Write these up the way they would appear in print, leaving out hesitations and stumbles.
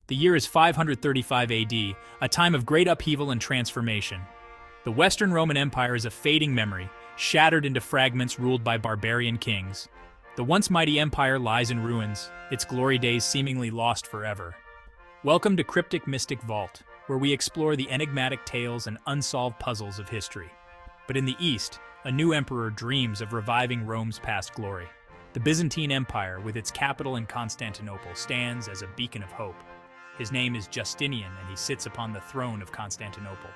The year is 535 AD, a time of great upheaval and transformation. The Western Roman Empire is a fading memory, shattered into fragments ruled by barbarian kings. The once mighty empire lies in ruins, its glory days seemingly lost forever. Welcome to Cryptic Mystic Vault, where we explore the enigmatic tales and unsolved puzzles of history. But in the East, a new emperor dreams of reviving Rome's past glory. The Byzantine Empire, with its capital in Constantinople, stands as a beacon of hope. His name is Justinian, and he sits upon the throne of Constantinople.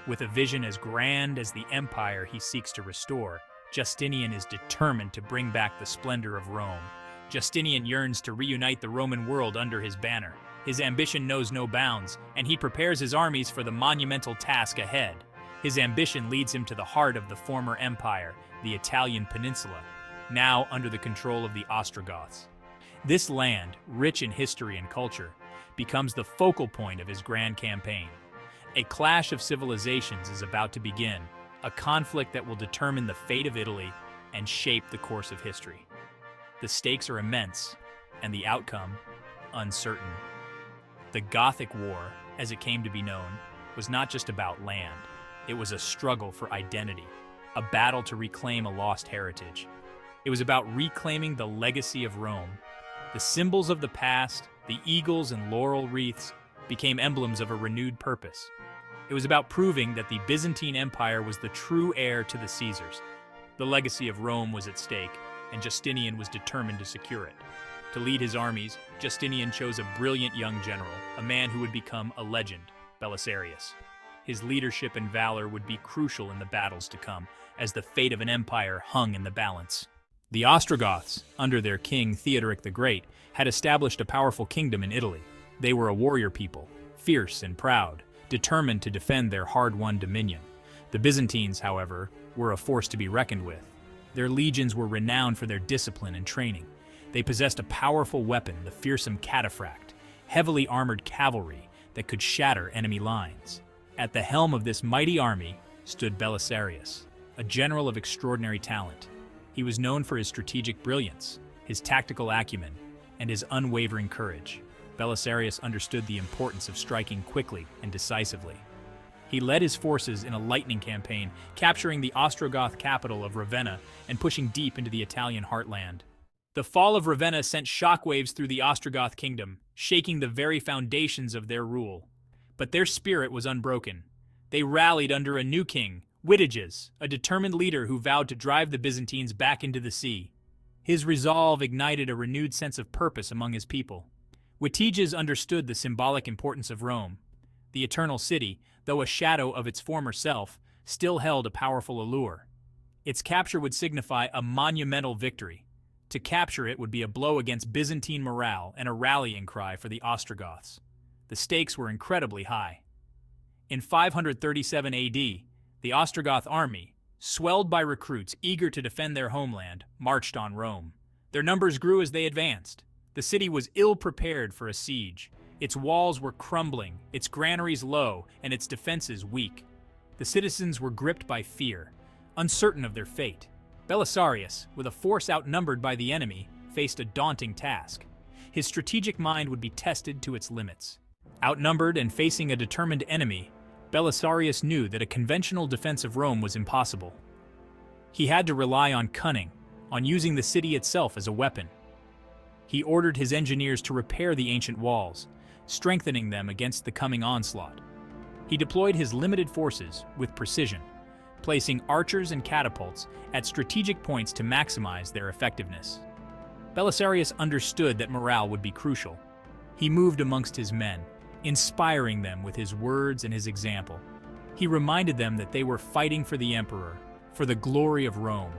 With a vision as grand as the empire he seeks to restore, Justinian is determined to bring back the splendor of Rome. Justinian yearns to reunite the Roman world under his banner. His ambition knows no bounds, and he prepares his armies for the monumental task ahead. His ambition leads him to the heart of the former empire, the Italian peninsula, now under the control of the Ostrogoths. This land, rich in history and culture, becomes the focal point of his grand campaign. A clash of civilizations is about to begin, a conflict that will determine the fate of Italy and shape the course of history. The stakes are immense, and the outcome uncertain. The Gothic War, as it came to be known, was not just about land. It was a struggle for identity, a battle to reclaim a lost heritage. It was about reclaiming the legacy of Rome. The symbols of the past, the eagles and laurel wreaths, became emblems of a renewed purpose. It was about proving that the Byzantine Empire was the true heir to the Caesars. The legacy of Rome was at stake, and Justinian was determined to secure it. To lead his armies, Justinian chose a brilliant young general, a man who would become a legend, Belisarius. His leadership and valor would be crucial in the battles to come, as the fate of an empire hung in the balance. The Ostrogoths, under their king Theodoric the Great, had established a powerful kingdom in Italy. They were a warrior people, fierce and proud, determined to defend their hard-won dominion. The Byzantines, however, were a force to be reckoned with. Their legions were renowned for their discipline and training. They possessed a powerful weapon, the fearsome cataphract, heavily armored cavalry that could shatter enemy lines. At the helm of this mighty army stood Belisarius, a general of extraordinary talent. He was known for his strategic brilliance, his tactical acumen, and his unwavering courage. Belisarius understood the importance of striking quickly and decisively. He led his forces in a lightning campaign, capturing the Ostrogoth capital of Ravenna and pushing deep into the Italian heartland. The fall of Ravenna sent shockwaves through the Ostrogoth kingdom, shaking the very foundations of their rule. But their spirit was unbroken. They rallied under a new king, Witiges, a determined leader who vowed to drive the Byzantines back into the sea. His resolve ignited a renewed sense of purpose among his people. Witiges understood the symbolic importance of Rome. The Eternal City, though a shadow of its former self, still held a powerful allure. Its capture would signify a monumental victory. To capture it would be a blow against Byzantine morale and a rallying cry for the Ostrogoths. The stakes were incredibly high. In 537 AD, the Ostrogoth army, swelled by recruits eager to defend their homeland, marched on Rome. Their numbers grew as they advanced. The city was ill-prepared for a siege. Its walls were crumbling, its granaries low, and its defenses weak. The citizens were gripped by fear, uncertain of their fate. Belisarius, with a force outnumbered by the enemy, faced a daunting task. His strategic mind would be tested to its limits. Outnumbered and facing a determined enemy, Belisarius knew that a conventional defense of Rome was impossible. He had to rely on cunning, on using the city itself as a weapon. He ordered his engineers to repair the ancient walls, strengthening them against the coming onslaught. He deployed his limited forces with precision, placing archers and catapults at strategic points to maximize their effectiveness. Belisarius understood that morale would be crucial. He moved amongst his men, inspiring them with his words and his example. He reminded them that they were fighting for the emperor, for the glory of Rome,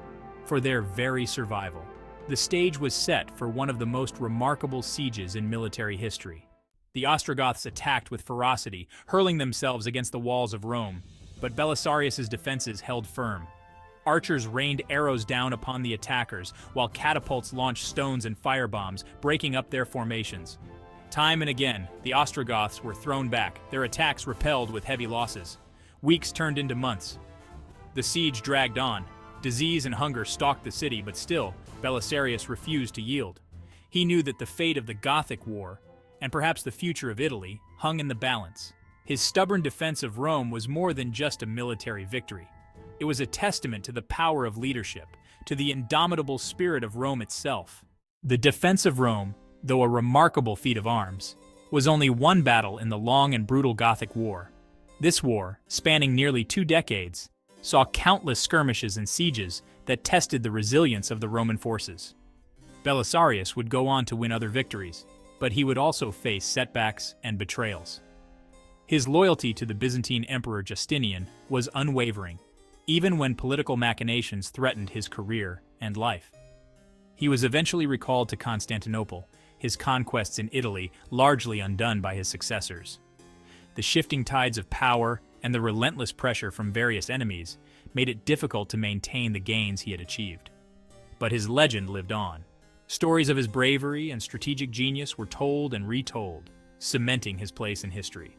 for their very survival. The stage was set for one of the most remarkable sieges in military history. The Ostrogoths attacked with ferocity, hurling themselves against the walls of Rome, but Belisarius's defenses held firm. Archers rained arrows down upon the attackers, while catapults launched stones and firebombs, breaking up their formations. Time and again, the Ostrogoths were thrown back, their attacks repelled with heavy losses. Weeks turned into months. The siege dragged on. Disease and hunger stalked the city, but still, Belisarius refused to yield. He knew that the fate of the Gothic War, and perhaps the future of Italy, hung in the balance. His stubborn defense of Rome was more than just a military victory. It was a testament to the power of leadership, to the indomitable spirit of Rome itself. The defense of Rome, though a remarkable feat of arms, was only one battle in the long and brutal Gothic War. This war, spanning nearly 2 decades, saw countless skirmishes and sieges that tested the resilience of the Roman forces. Belisarius would go on to win other victories, but he would also face setbacks and betrayals. His loyalty to the Byzantine Emperor Justinian was unwavering, even when political machinations threatened his career and life. He was eventually recalled to Constantinople, his conquests in Italy largely undone by his successors. The shifting tides of power and the relentless pressure from various enemies made it difficult to maintain the gains he had achieved. But his legend lived on. Stories of his bravery and strategic genius were told and retold, cementing his place in history.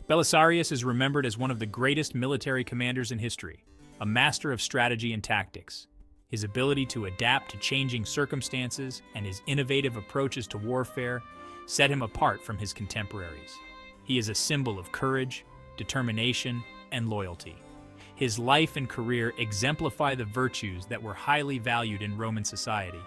Belisarius is remembered as one of the greatest military commanders in history, a master of strategy and tactics. His ability to adapt to changing circumstances and his innovative approaches to warfare set him apart from his contemporaries. He is a symbol of courage, determination, and loyalty. His life and career exemplify the virtues that were highly valued in Roman society.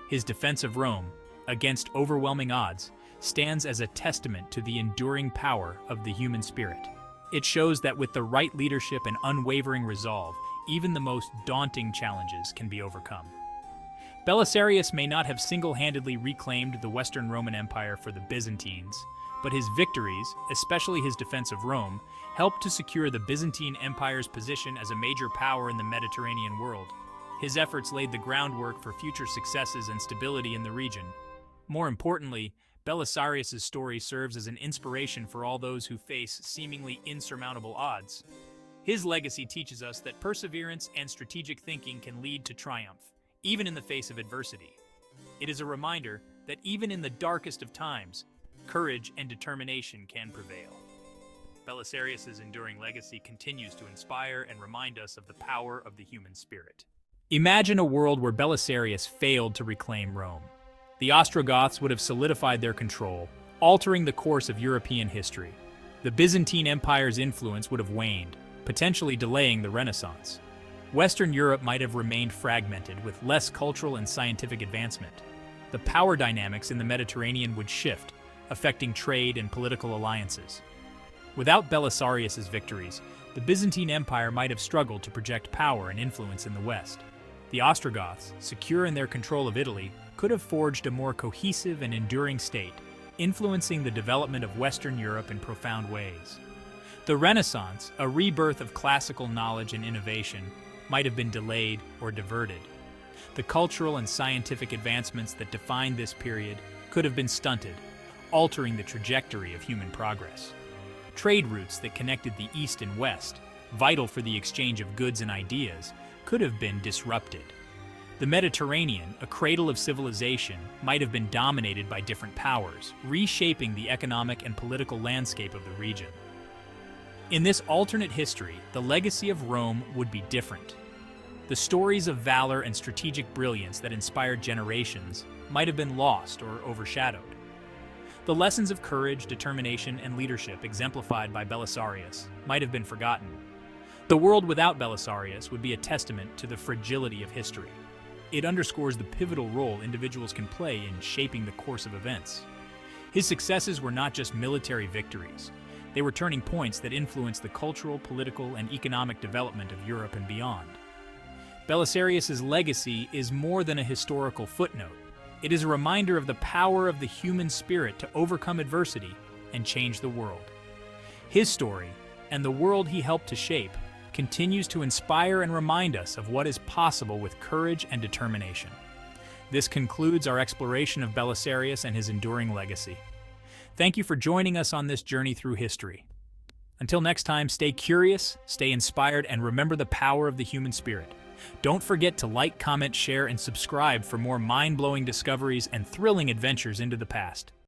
His defense of Rome, against overwhelming odds, stands as a testament to the enduring power of the human spirit. It shows that with the right leadership and unwavering resolve, even the most daunting challenges can be overcome. Belisarius may not have single-handedly reclaimed the Western Roman Empire for the Byzantines, but his victories, especially his defense of Rome, helped to secure the Byzantine Empire's position as a major power in the Mediterranean world. His efforts laid the groundwork for future successes and stability in the region. More importantly, Belisarius' story serves as an inspiration for all those who face seemingly insurmountable odds. His legacy teaches us that perseverance and strategic thinking can lead to triumph, even in the face of adversity. It is a reminder that even in the darkest of times, courage and determination can prevail. Belisarius' enduring legacy continues to inspire and remind us of the power of the human spirit. Imagine a world where Belisarius failed to reclaim Rome. The Ostrogoths would have solidified their control, altering the course of European history. The Byzantine Empire's influence would have waned, potentially delaying the Renaissance. Western Europe might have remained fragmented with less cultural and scientific advancement. The power dynamics in the Mediterranean would shift, affecting trade and political alliances. Without Belisarius' victories, the Byzantine Empire might have struggled to project power and influence in the West. The Ostrogoths, secure in their control of Italy, could have forged a more cohesive and enduring state, influencing the development of Western Europe in profound ways. The Renaissance, a rebirth of classical knowledge and innovation, might have been delayed or diverted. The cultural and scientific advancements that defined this period could have been stunted, altering the trajectory of human progress. Trade routes that connected the East and West, vital for the exchange of goods and ideas, could have been disrupted. The Mediterranean, a cradle of civilization, might have been dominated by different powers, reshaping the economic and political landscape of the region. In this alternate history, the legacy of Rome would be different. The stories of valor and strategic brilliance that inspired generations might have been lost or overshadowed. The lessons of courage, determination, and leadership exemplified by Belisarius might have been forgotten. The world without Belisarius would be a testament to the fragility of history. It underscores the pivotal role individuals can play in shaping the course of events. His successes were not just military victories. They were turning points that influenced the cultural, political, and economic development of Europe and beyond. Belisarius' legacy is more than a historical footnote. It is a reminder of the power of the human spirit to overcome adversity and change the world. His story, and the world he helped to shape, continues to inspire and remind us of what is possible with courage and determination. This concludes our exploration of Belisarius and his enduring legacy. Thank you for joining us on this journey through history. Until next time, stay curious, stay inspired, and remember the power of the human spirit. Don't forget to like, comment, share, and subscribe for more mind-blowing discoveries and thrilling adventures into the past.